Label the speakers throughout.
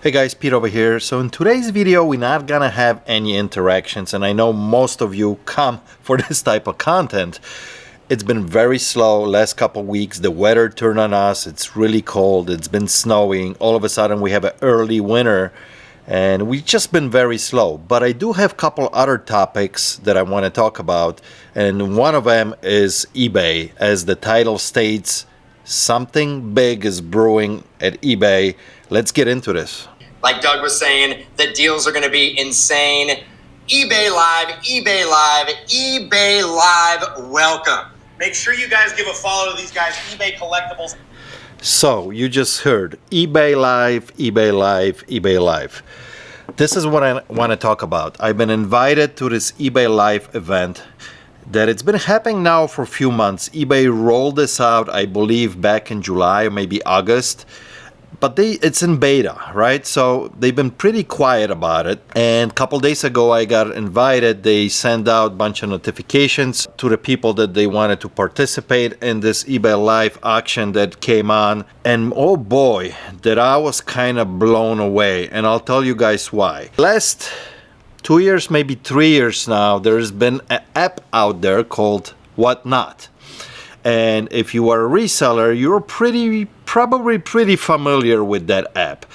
Speaker 1: Hey guys, Pete over here. So in today's video, we're not gonna have any interactions, and I know most of you come for this type of content. It's been very slow last couple weeks. The weather turned on us. It's really cold. It's been snowing. All of a sudden we have an early winter and we've just been very slow. But I do have a couple other topics that I want to talk about, and one of them is eBay. As the title states, something big is brewing at eBay. Let's get into this.
Speaker 2: Like Doug was saying, the deals are going to be insane. eBay Live, eBay Live, eBay Live, welcome. Make sure you guys give a follow to these guys, eBay Collectibles.
Speaker 1: So you just heard eBay Live, eBay Live, eBay Live. This is what I want to talk about. I've been invited to this eBay Live event that it's been happening now for a few months. eBay rolled this out, I believe, back in July or maybe August. But it's in beta, right? So they've been pretty quiet about it. And a couple days ago, I got invited. They sent out a bunch of notifications to the people that they wanted to participate in this eBay Live auction that came on. And oh boy, that I was kind of blown away. And I'll tell you guys why. Last 2 years, maybe 3 years now, there's been an app out there called Whatnot. And if you are a reseller, you're probably pretty familiar with that app.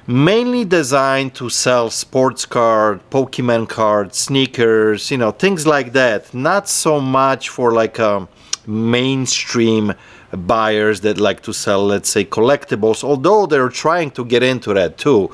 Speaker 1: Mainly designed to sell sports cards, Pokemon cards, sneakers, things like that. Not so much for like mainstream buyers that like to sell, let's say, collectibles, although they're trying to get into that too.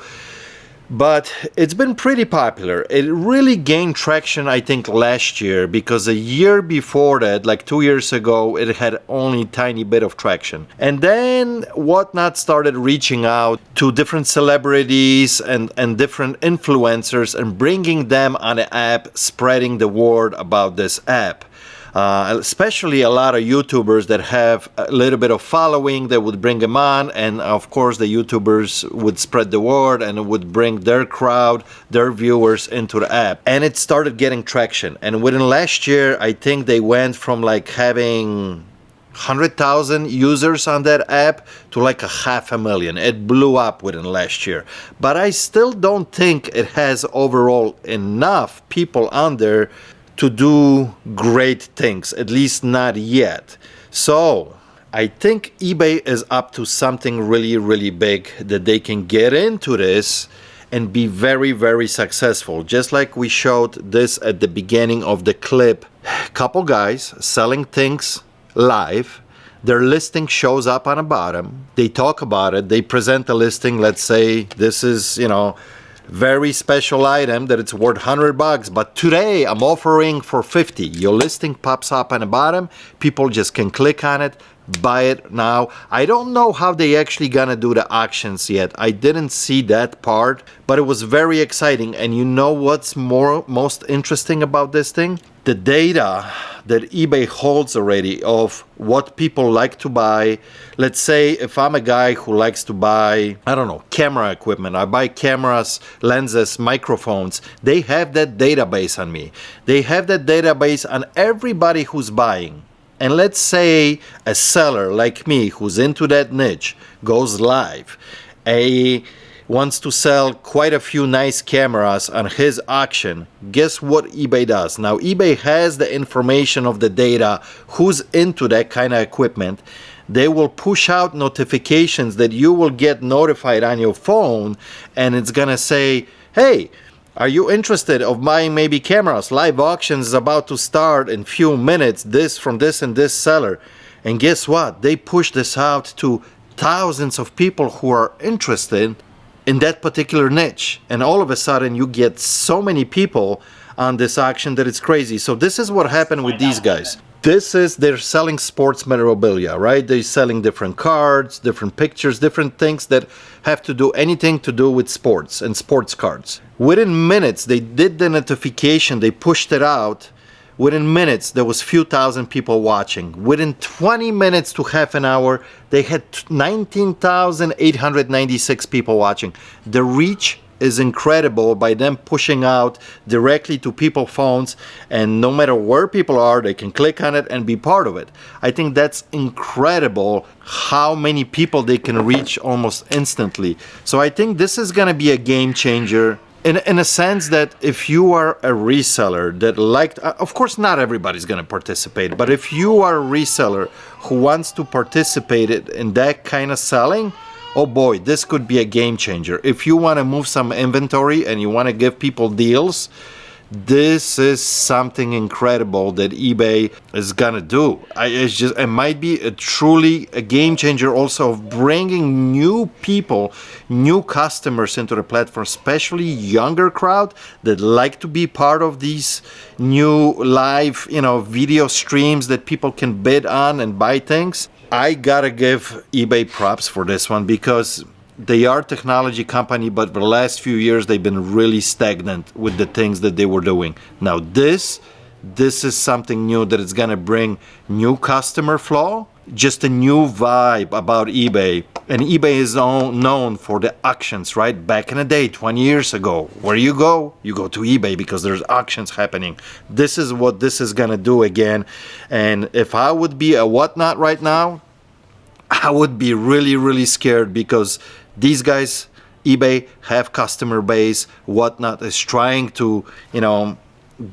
Speaker 1: But it's been pretty popular. It really gained traction, I think, last year, because a year before that, like 2 years ago, it had only a tiny bit of traction. And then Whatnot started reaching out to different celebrities and different influencers and bringing them on the app, spreading the word about this app. Especially a lot of YouTubers that have a little bit of following that would bring them on, and of course the YouTubers would spread the word and it would bring their crowd, their viewers into the app. And it started getting traction, and within last year I think they went from like having 100,000 users on that app to like 500,000. It blew up within last year. But I still don't think it has overall enough people on there to do great things, at least not yet. So I think eBay is up to something really, really big, that they can get into this and be very, very successful. Just like we showed this at the beginning of the clip. Couple guys selling things live. Their listing shows up on the bottom. They talk about it. They present the listing. Let's say this is, very special item that it's worth $100, but today I'm offering for 50. Your listing pops up on the bottom. People just can click on it, buy it now. I don't know how they actually gonna do the auctions yet. I didn't see that part, but it was very exciting. And you know what's most interesting about this thing? The data that eBay holds already of what people like to buy. Let's say if I'm a guy who likes to buy, I don't know, camera equipment. I buy cameras, lenses, microphones. They have that database on me. They have that database on everybody who's buying. And let's say a seller like me who's into that niche goes live, wants to sell quite a few nice cameras on his auction. Guess what eBay does? Now eBay has the information of the data, who's into that kind of equipment. They will push out notifications that you will get notified on your phone, and it's gonna say, hey, are you interested of buying maybe cameras? Live auctions is about to start in few minutes, this from this and this seller. And guess what? They push this out to thousands of people who are interested in that particular niche. And all of a sudden you get so many people on this auction that it's crazy. So this is what happened with these guys. They're selling sports memorabilia, right? They're selling different cards, different pictures, different things that have to do anything to do with sports and sports cards. Within minutes, they did the notification, they pushed it out. Within minutes, there was few thousand people watching. Within 20 minutes to half an hour, they had 19,896 people watching. The reach is incredible by them pushing out directly to people's phones, and no matter where people are, they can click on it and be part of it. I think that's incredible how many people they can reach almost instantly. So I think this is going to be a game changer. In a sense that if you are a reseller that liked, of course not everybody's going to participate, but if you are a reseller who wants to participate in that kind of selling, oh boy, this could be a game changer. If you want to move some inventory and you want to give people deals, this is something incredible that eBay is gonna do. It might be truly a game changer also of bringing new people, new customers into the platform, especially younger crowd that like to be part of these new live, video streams that people can bid on and buy things. I gotta give eBay props for this one, because they are a technology company, but for the last few years they've been really stagnant with the things that they were doing. Now this is something new that is gonna bring new customer flow, just a new vibe about eBay. And eBay is known for the auctions, right? Back in the day, 20 years ago, where you go to eBay because there's auctions happening. This is what this is gonna do again. And if I would be a whatnot right now, I would be really, really scared, because these guys, eBay, have customer base. Whatnot is trying to,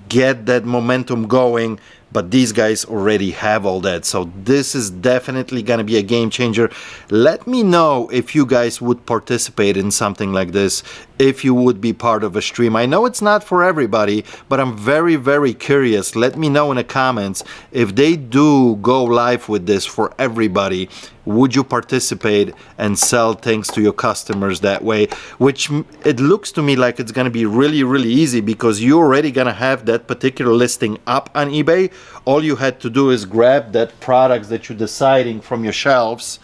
Speaker 1: get that momentum going, but these guys already have all that. So this is definitely going to be a game changer. Let me know if you guys would participate in something like this, if you would be part of a stream. I know it's not for everybody, but I'm very, very curious. Let me know in the comments if they do go live with this for everybody. Would you participate and sell things to your customers that way? Which it looks to me like it's going to be really, really easy, because you're already going to have that particular listing up on eBay. All you had to do is grab that products that you're deciding from your shelves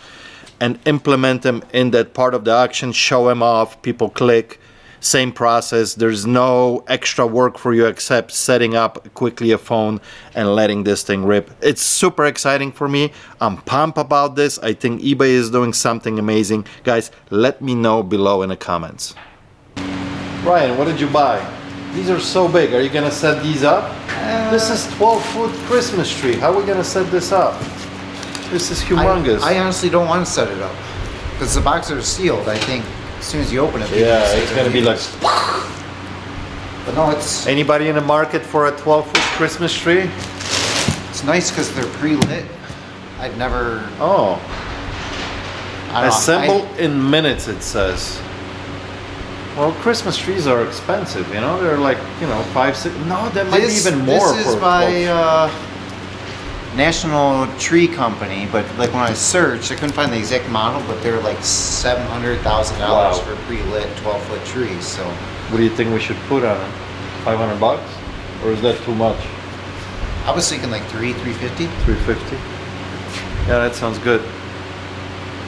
Speaker 1: and implement them in that part of the auction, show them off, people click. Same process. There's no extra work for you except setting up quickly a phone and letting this thing rip. It's super exciting for me. I'm pumped about this. I think eBay is doing something amazing. Guys, let me know below in the comments. Ryan, what did you buy? These are so big. Are you gonna set these up? This is 12-foot Christmas tree. How are we gonna set this up? This is humongous.
Speaker 3: I honestly don't want to set it up, because the boxes are sealed. I think as soon as you open it,
Speaker 1: yeah, it's gonna be like.
Speaker 3: But no, it's.
Speaker 1: Anybody in the market for a 12-foot Christmas tree?
Speaker 3: It's nice because they're pre-lit. I've never.
Speaker 1: Oh.
Speaker 3: I don't
Speaker 1: Assemble in minutes, it says. Well, Christmas trees are expensive, They're like, 5, 6. No, that might be even more.
Speaker 3: This is by National Tree Company, but like when I searched, I couldn't find the exact model, but they're like $700,000
Speaker 1: Wow.
Speaker 3: for pre-lit 12-foot trees. So.
Speaker 1: What do you think we should put on it? $500, or is that too much?
Speaker 3: I was thinking like $350.
Speaker 1: $350. Yeah, that sounds good.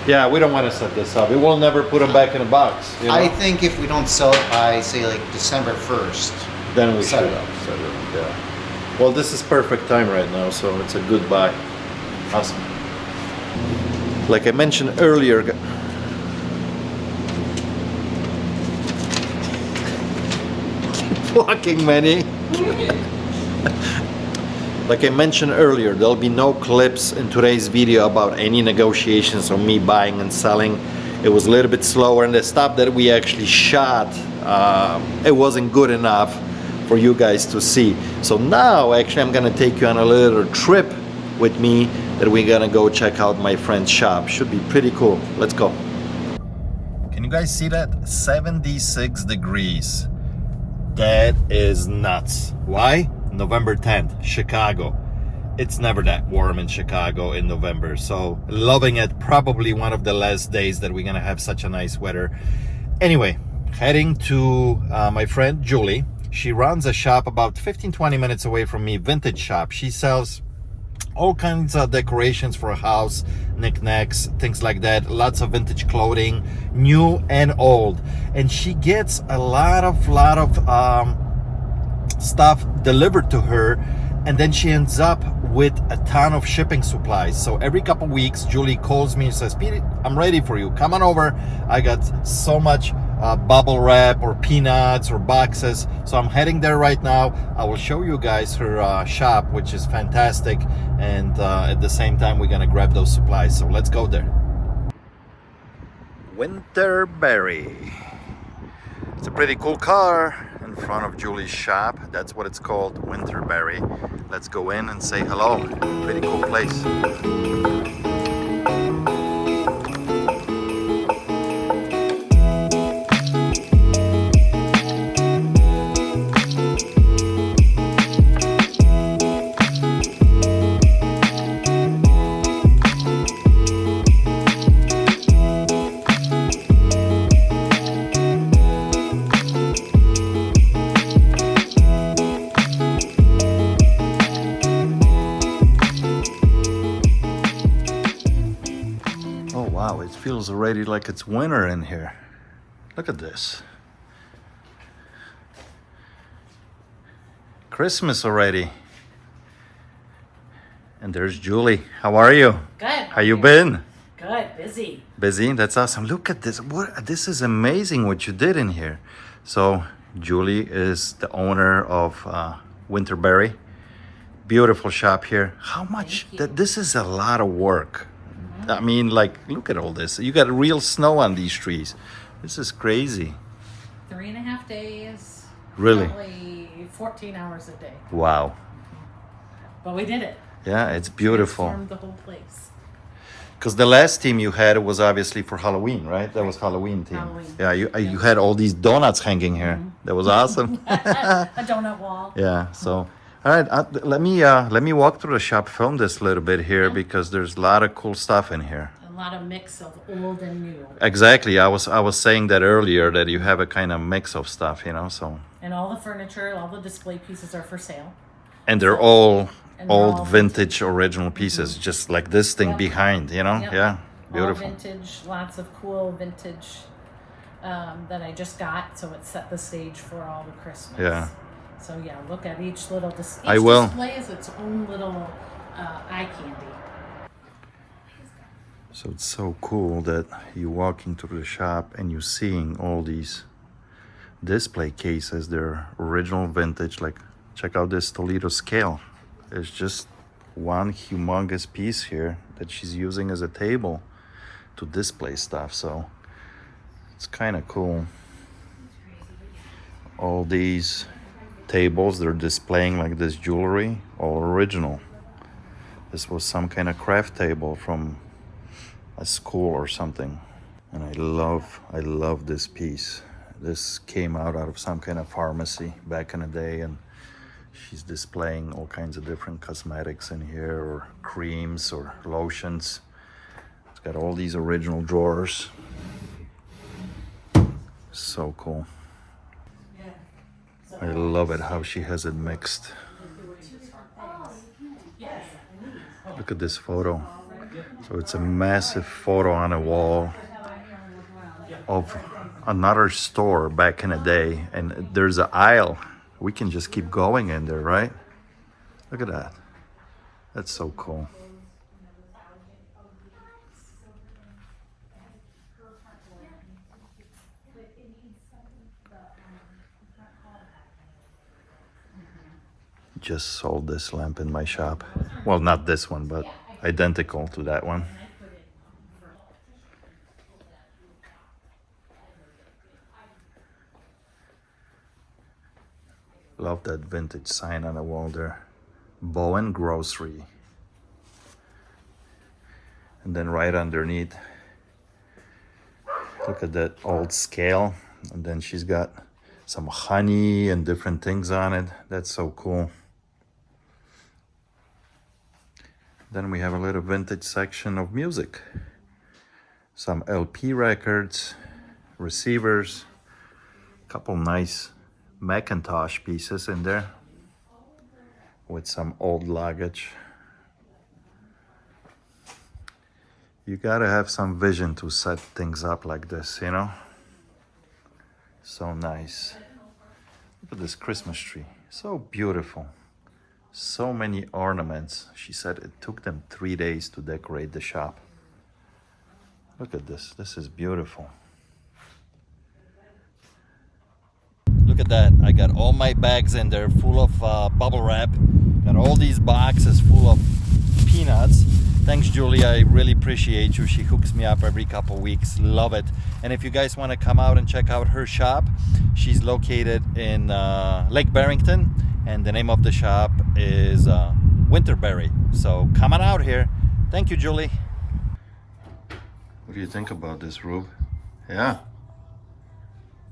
Speaker 1: Yeah, we don't want to set this up. We will never put them back in a box.
Speaker 3: I think if we don't sell it by, say, like December 1st,
Speaker 1: then we
Speaker 3: set
Speaker 1: should
Speaker 3: it up.
Speaker 1: set it up. Yeah. Well, this is perfect time right now, so it's a good buy. Awesome. Like I mentioned earlier, walking Manny. Like I mentioned earlier, there'll be no clips in today's video about any negotiations or me buying and selling. It was a little bit slower, and the stuff that we actually shot, it wasn't good enough for you guys to see. So now actually I'm gonna take you on a little trip with me that we're gonna go check out my friend's shop. Should be pretty cool. Let's go. Can you guys see that? 76 degrees. That is nuts. Why? November 10th, Chicago. It's never that warm in Chicago in November, so loving it. Probably one of the last days that we're gonna have such a nice weather. Anyway, heading to my friend Julie. She runs a shop about 15-20 minutes away from me, vintage shop. She sells all kinds of decorations for a house, knickknacks, things like that. Lots of vintage clothing, new and old. And she gets a lot of stuff delivered to her, and then she ends up with a ton of shipping supplies. So every couple weeks, Julie calls me and says, "Pete, I'm ready for you. Come on over. I got so much bubble wrap or peanuts or boxes. So I'm heading there right now. I will show you guys her shop, which is fantastic, and at the same time we're gonna grab those supplies. So let's go there. Winterberry. It's a pretty cool car in front of Julie's shop. That's what it's called, Winterberry. Let's go in and say hello. Pretty cool place. Wow, it feels already like it's winter in here. Look at this. Christmas already. And there's Julie. How are you?
Speaker 4: Good.
Speaker 1: How you been?
Speaker 4: Good. Busy.
Speaker 1: Busy? That's awesome. Look at this. This is amazing what you did in here. So Julie is the owner of Winterberry. Beautiful shop here. How much? This is a lot of work. I mean, like, look at all this. You got real snow on these trees. This is crazy.
Speaker 4: 3.5 days.
Speaker 1: Really?
Speaker 4: Probably 14 hours a day.
Speaker 1: Wow.
Speaker 4: But we did it.
Speaker 1: Yeah, it's beautiful.
Speaker 4: Transformed the whole place.
Speaker 1: Because the last team you had was obviously for Halloween, right? That was Halloween team.
Speaker 4: Halloween.
Speaker 1: Yeah, you had all these donuts hanging here. That was awesome.
Speaker 4: A donut wall.
Speaker 1: Yeah. So, all right. Let me walk through the shop, film this a little bit here because there's a lot of cool stuff in here.
Speaker 4: A lot of mix of old and new.
Speaker 1: Exactly. I was saying that earlier that you have a kind of mix of stuff, you know. So.
Speaker 4: And all the furniture, all the display pieces are for sale.
Speaker 1: And they're all
Speaker 4: And they're
Speaker 1: old
Speaker 4: all
Speaker 1: vintage original pieces, just like this thing
Speaker 4: Yep.
Speaker 1: behind, you know.
Speaker 4: Yep.
Speaker 1: Yeah. Beautiful.
Speaker 4: All vintage, lots of cool vintage that I just got, so it set the stage for all the Christmas.
Speaker 1: Yeah.
Speaker 4: So yeah, look at each little
Speaker 1: I will.
Speaker 4: display is its own little eye candy.
Speaker 1: So it's so cool that you walk into the shop and you're seeing all these display cases. They're original vintage. Like, check out this Toledo scale. It's just one humongous piece here that she's using as a table to display stuff. So it's kind of cool. All these tables, they're displaying like this jewelry, all original. This was some kind of craft table from a school or something. And I love this piece. This came out of some kind of pharmacy back in the day, and she's displaying all kinds of different cosmetics in here, or creams or lotions. It's got all these original drawers. So cool. I love it how she has it mixed. Look at this photo. So it's a massive photo on a wall of another store back in the day, and there's an aisle. We can just keep going in there, right? Look at that. That's so cool. Just sold this lamp in my shop. Well, not this one, but identical to that one. Love that vintage sign on the wall there. Bowen Grocery. And then right underneath, look at that old scale. And then she's got some honey and different things on it. That's so cool. Then we have a little vintage section of music. Some LP records, receivers, a couple nice Macintosh pieces in there with some old luggage. You gotta have some vision to set things up like this, you know? So nice. Look at this Christmas tree. So beautiful. So many ornaments. She said it took them 3 days to decorate the shop. Look at this. This is beautiful. Look at that. I got all my bags in there full of bubble wrap. Got all these boxes full of peanuts. Thanks, Julie. I really appreciate you. She hooks me up every couple weeks. Love it. And if you guys want to come out and check out her shop, she's located in Lake Barrington, and the name of the shop is Winterberry. So come on out here. Thank you, Julie. What do you think about this, Rube? Yeah.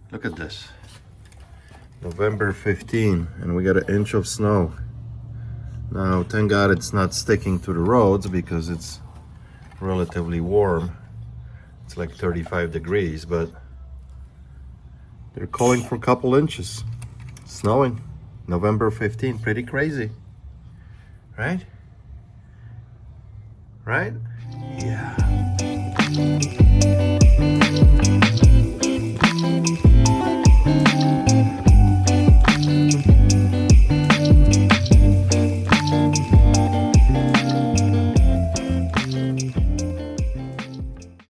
Speaker 1: Look at this. November 15, and we got an inch of snow. Now, thank God it's not sticking to the roads because it's relatively warm. It's like 35 degrees, but they're calling for a couple inches. Snowing. November 15, pretty crazy. Right? Right?